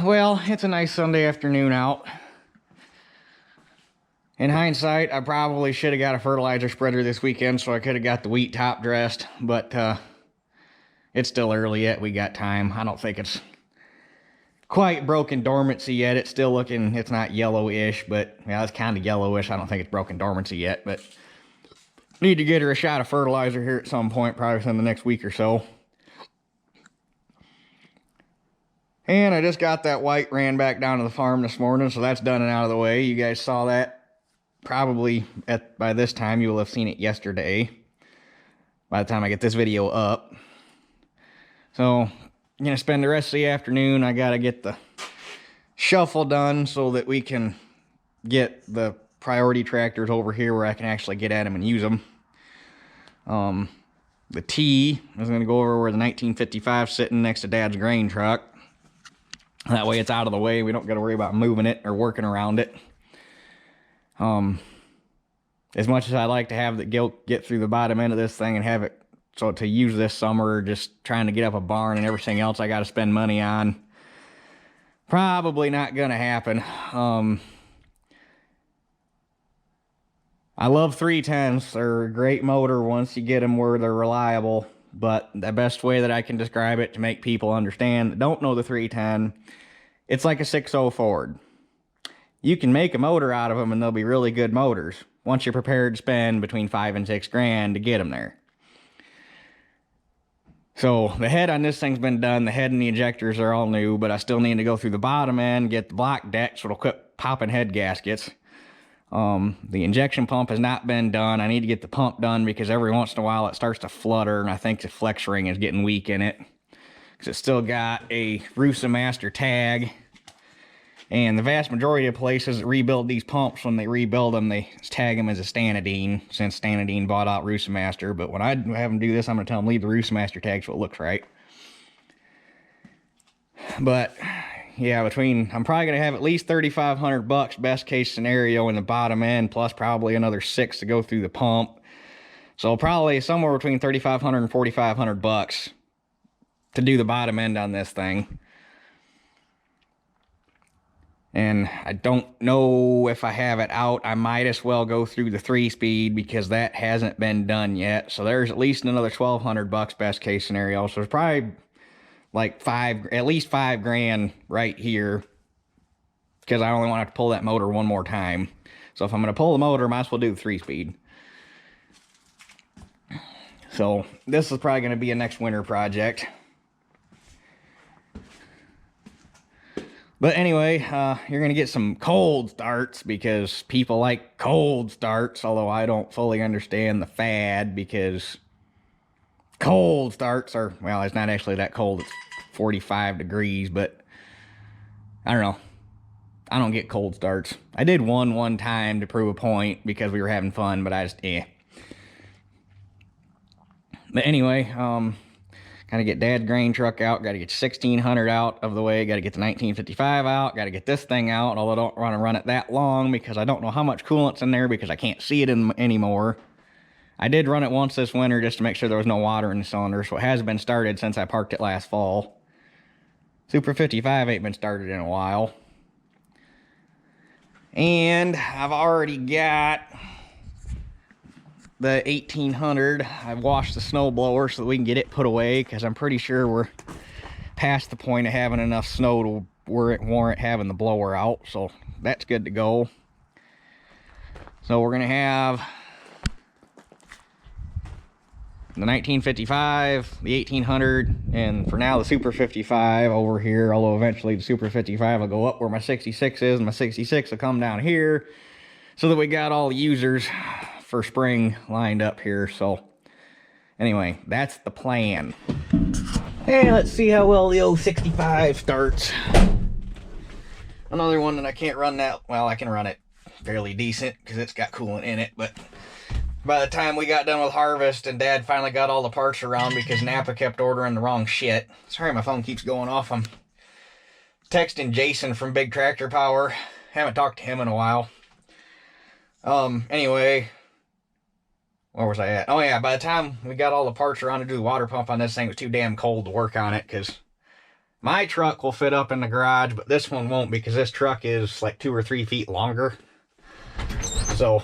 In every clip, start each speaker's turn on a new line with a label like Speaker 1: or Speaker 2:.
Speaker 1: Well, it's a nice Sunday afternoon out. In hindsight, I probably should have got a fertilizer spreader this weekend so I could have got the wheat top dressed, but it's still early yet. We got time. I don't think it's quite broken dormancy yet. It's still looking, it's not yellowish, but yeah, it's kind of yellowish. I don't think it's broken dormancy yet, but need to get her a shot of fertilizer here at some point, probably within the next week or so. And I just got that white ran back down to the farm this morning, so that's done and out of the way. You guys saw that. Probably by this time you will have seen it yesterday. By the time I get this video up. So, I'm going to spend the rest of the afternoon. I got to get the shuffle done so that we can get the priority tractors over here where I can actually get at them and use them. The T is going to go over where the 1955 is sitting next to Dad's grain truck. That way it's out of the way. We don't got to worry about moving it or working around it. As much as I'd like to have the get through the bottom end of this thing and have it so to use this summer, just trying to get up a barn and everything else I got to spend money on, probably not going to happen. I love 310s. They're a great motor once you get them where they're reliable. But the best way that I can describe it to make people understand that don't know the 310, it's like a 6.0 Ford. You can make a motor out of them and they'll be really good motors once you're prepared to spend between $5 and $6 grand to get them there. So the head on this thing's been done. The head and the injectors are all new, but I still need to go through the bottom end, get the block deck so it'll quit popping head gaskets. The injection pump has not been done. I need to get the pump done because every once in a while it starts to flutter, and I think the flex ring is getting weak in it. Because it's still got a Rusa Master tag. And the vast majority of places that rebuild these pumps, when they rebuild them, they tag them as a Stanadine, since Stanadine bought out Rusa Master. But when I have them do this, I'm going to tell them leave the Rusa Master tag so it looks right. But yeah, I'm probably going to have at least $3,500 best case scenario in the bottom end, plus probably another $6 to go through the pump. So probably somewhere between $3,500 and $4,500 to do the bottom end on this thing. And I don't know if I have it out. I might as well go through the 3-speed because that hasn't been done yet. So there's at least another $1,200 best case scenario. So it's probably like at least $5 grand right here, because I only want to have to pull that motor one more time. So if I'm going to pull the motor, I might as well do the 3-speed. So this is probably going to be a next winter project. But anyway, you're going to get some cold starts because people like cold starts, although I don't fully understand the fad, because cold starts are, well, it's not actually that cold. It's 45 degrees, but I don't know. I don't get cold starts. I did one time to prove a point because we were having fun, but I just, But anyway, got to get Dad's grain truck out. Got to get 1600 out of the way. Got to get the 1955 out. Got to get this thing out, although I don't want to run it that long because I don't know how much coolant's in there because I can't see it anymore. I did run it once this winter just to make sure there was no water in the cylinder, so it has been started since I parked it last fall. Super 55 ain't been started in a while. And I've already got the 1800. I've washed the snow blower so that we can get it put away, because I'm pretty sure we're past the point of having enough snow to where it warrant having the blower out, so that's good to go. So we're gonna have the 1955, the 1800, and for now the Super 55 over here, although eventually the Super 55 will go up where my 66 is, and my 66 will come down here, so that we got all the users for spring lined up here. So anyway, that's the plan. Hey, let's see how well the 065 starts. Another one that I can't run that well. I can run it fairly decent because it's got coolant in it, but by the time we got done with harvest and Dad finally got all the parts around because Napa kept ordering the wrong shit. Sorry, my phone keeps going off. I'm texting Jason from Big Tractor Power. Haven't talked to him in a while. Anyway, where was I at? Oh yeah, by the time we got all the parts around to do the water pump on this thing, it was too damn cold to work on it because My truck will fit up in the garage, but this one won't because this truck is like 2 or 3 feet longer. So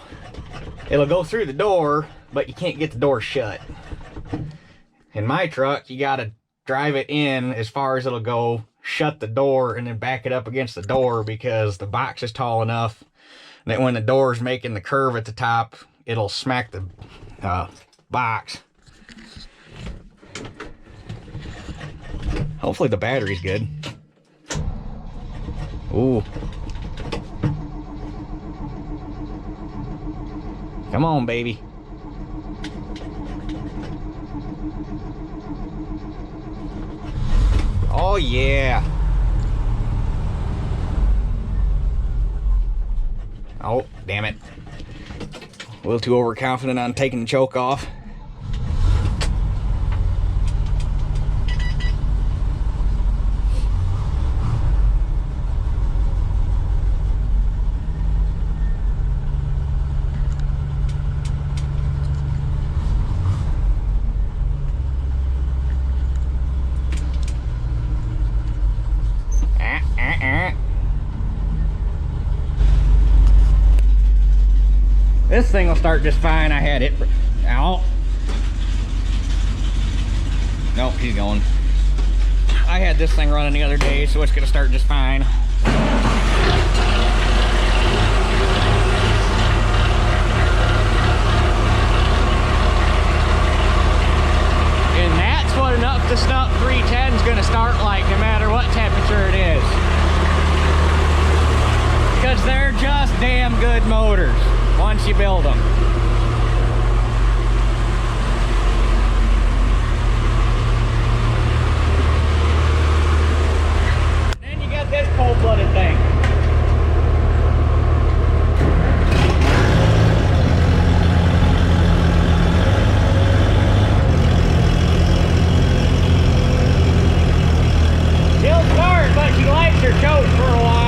Speaker 1: it'll go through the door, but you can't get the door shut. In my truck, you gotta drive it in as far as it'll go, shut the door, and then back it up against the door because the box is tall enough that when the door's making the curve at the top, it'll smack the box. Hopefully the battery's good. Ooh. Come on, baby. Oh, yeah. Oh, damn it. A little too overconfident on taking the choke off. This thing will start just fine. I had it. Ow. Nope, he's going. I had this thing running the other day, so it's going to start just fine. And that's what an up to snuff 310 is going to start like, no matter what temperature it is. Because they're just damn good motors once you build them. Then you got this cold-blooded thing. She'll start, but she likes her choke for a while.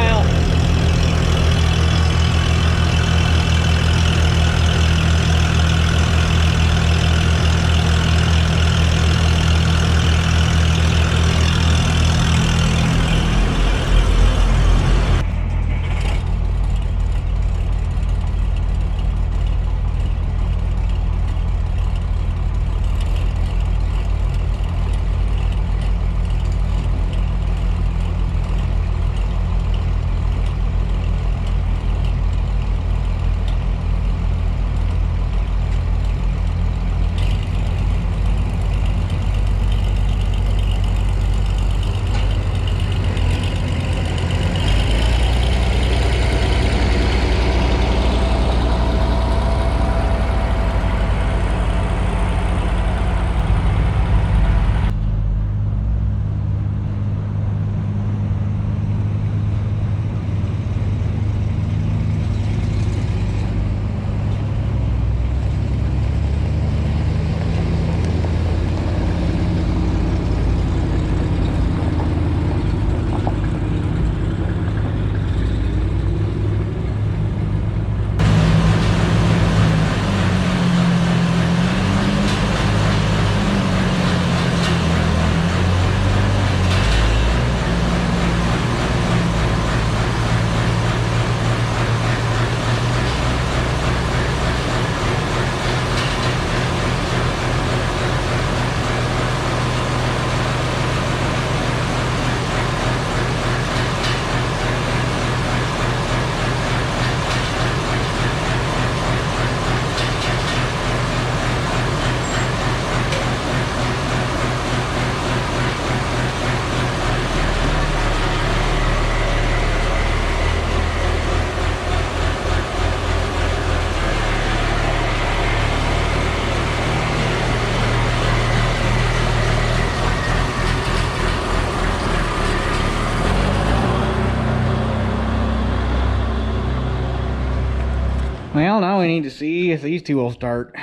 Speaker 1: Well, now we need to see if these two will start.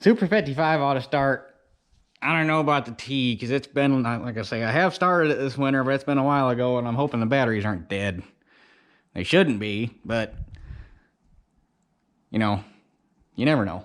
Speaker 1: Super 55 ought to start. I don't know about the T, because it's been, like I say, I have started it this winter, but it's been a while ago, and I'm hoping the batteries aren't dead. They shouldn't be, but, you know, you never know.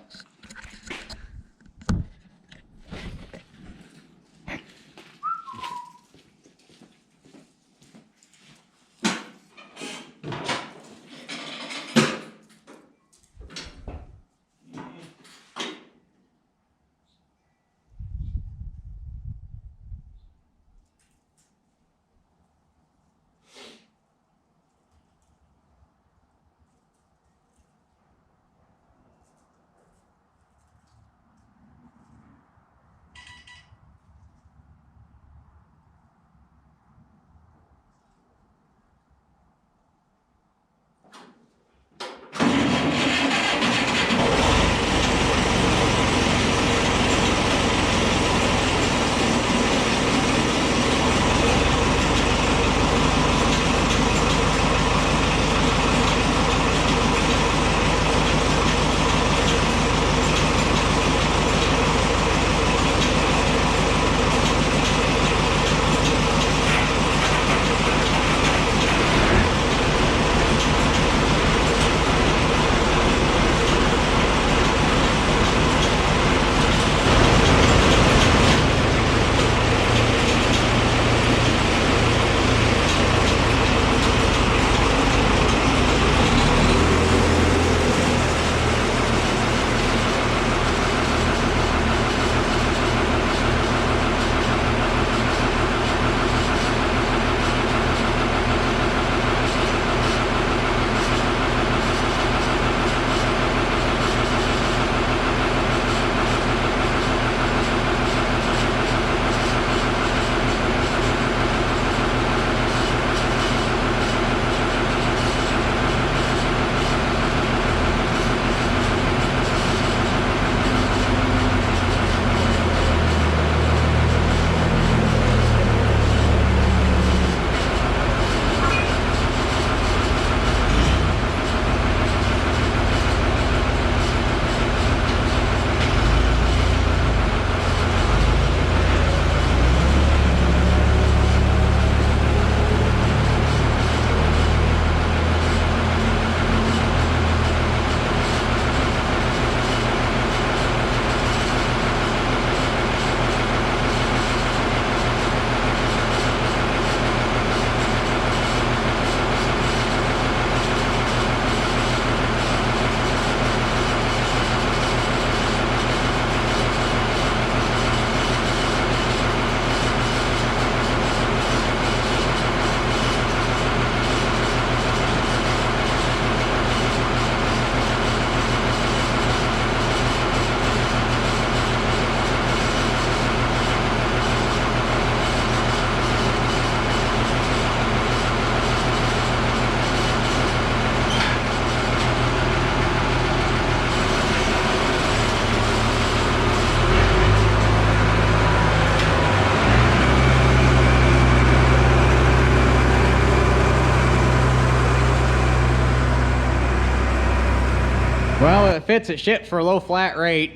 Speaker 1: fits, it ships for a low flat rate.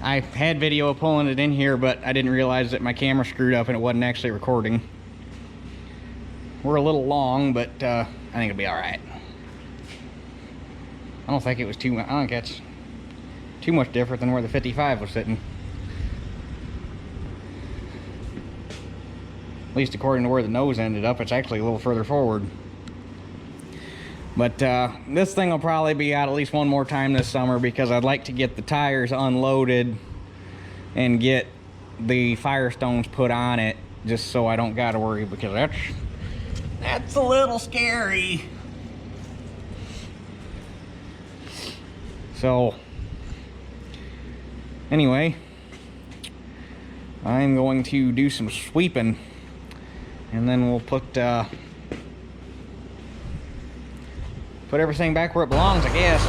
Speaker 1: I had video of pulling it in here, but I didn't realize that my camera screwed up and it wasn't actually recording. We're a little long, but I think it'll be all right. I don't think it was too much. I don't think that's too much different than where the 55 was sitting. At least according to where the nose ended up, it's actually a little further forward. But this thing will probably be out at least one more time this summer, because I'd like to get the tires unloaded and get the Firestones put on it, just so I don't gotta worry, because that's a little scary. So anyway, I'm going to do some sweeping, and then we'll put everything back where it belongs, I guess.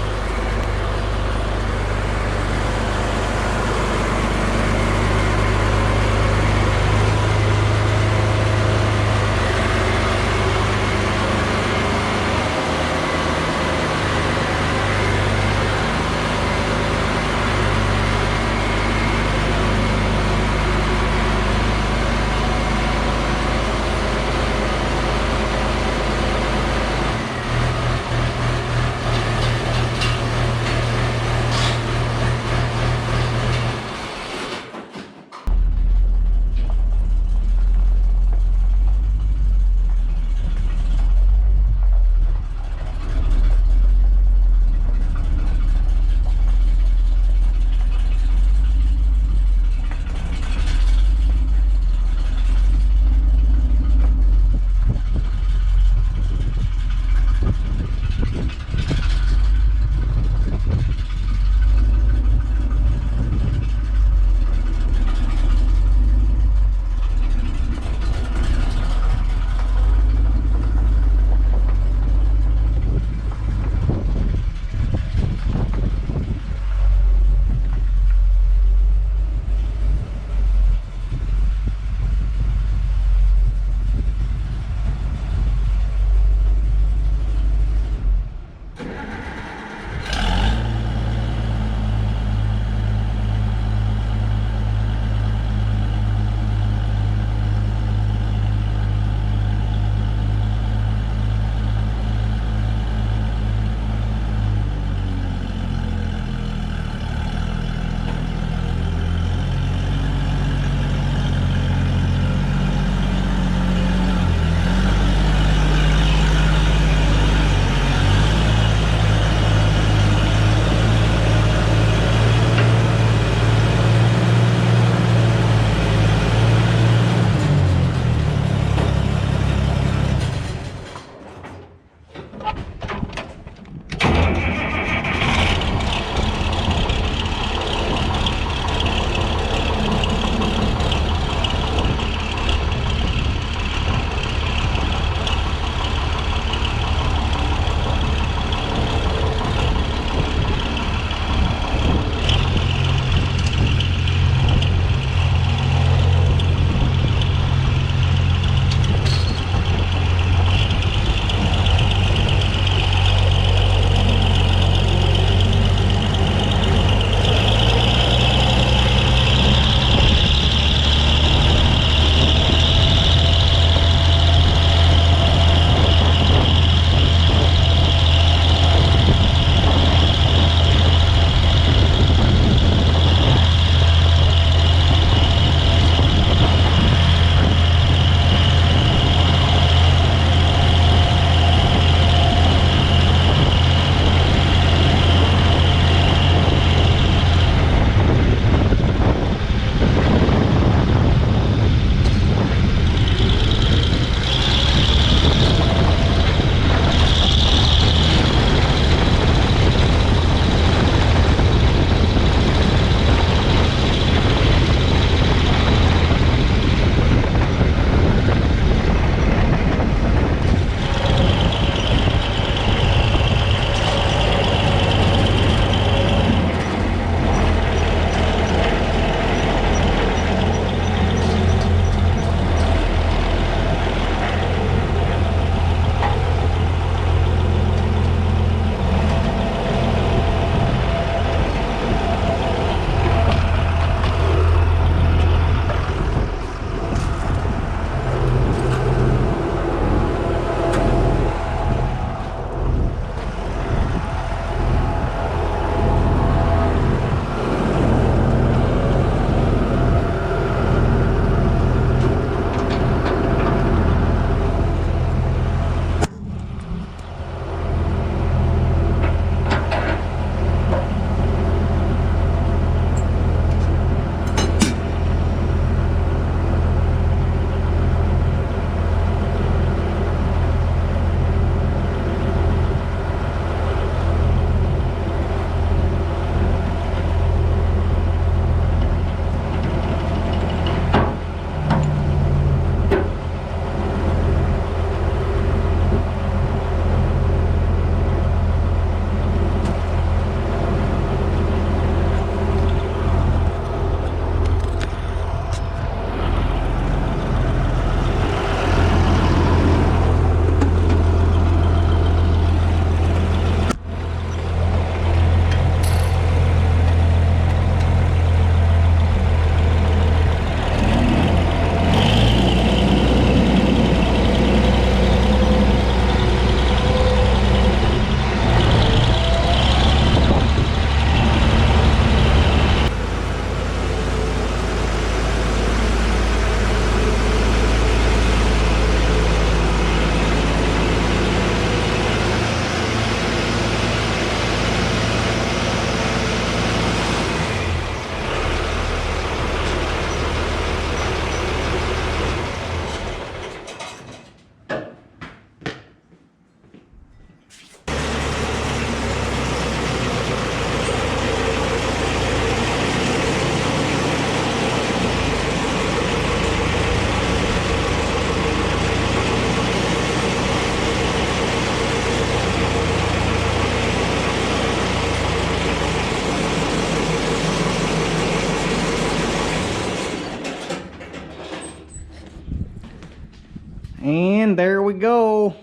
Speaker 1: And there we go.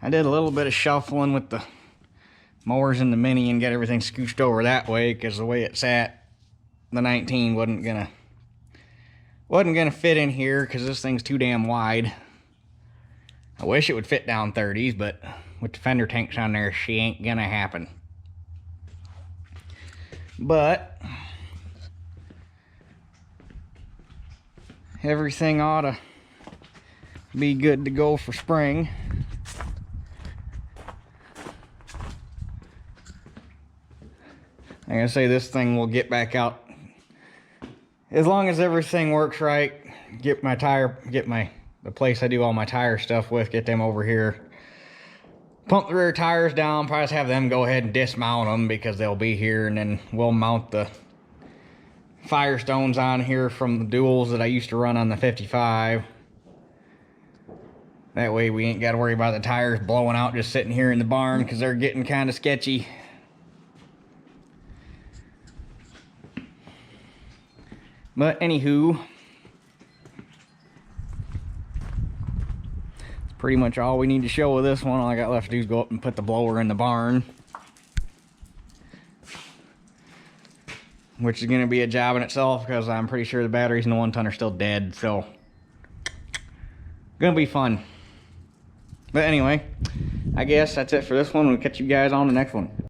Speaker 1: I did a little bit of shuffling with the mowers and the Mini and get everything scooched over that way, because the way it sat, the 19 wasn't gonna fit in here because this thing's too damn wide. I wish it would fit down 30s, but with the fender tanks on there, she ain't gonna happen. But everything ought to be good to go for spring. Like I say, this thing will get back out as long as everything works right. Get the place I do all my tire stuff with, get them over here. Pump the rear tires down, probably just have them go ahead and dismount them because they'll be here, and then we'll mount the Firestones on here from the duals that I used to run on the 55. That way we ain't got to worry about the tires blowing out just sitting here in the barn, because they're getting kind of sketchy. But anywho, it's pretty much all we need to show with this one. All I got left to do is go up and put the blower in the barn, which is going to be a job in itself, because I'm pretty sure the batteries in the 1-ton are still dead. So, gonna be fun. But anyway, I guess that's it for this one. We'll catch you guys on the next one.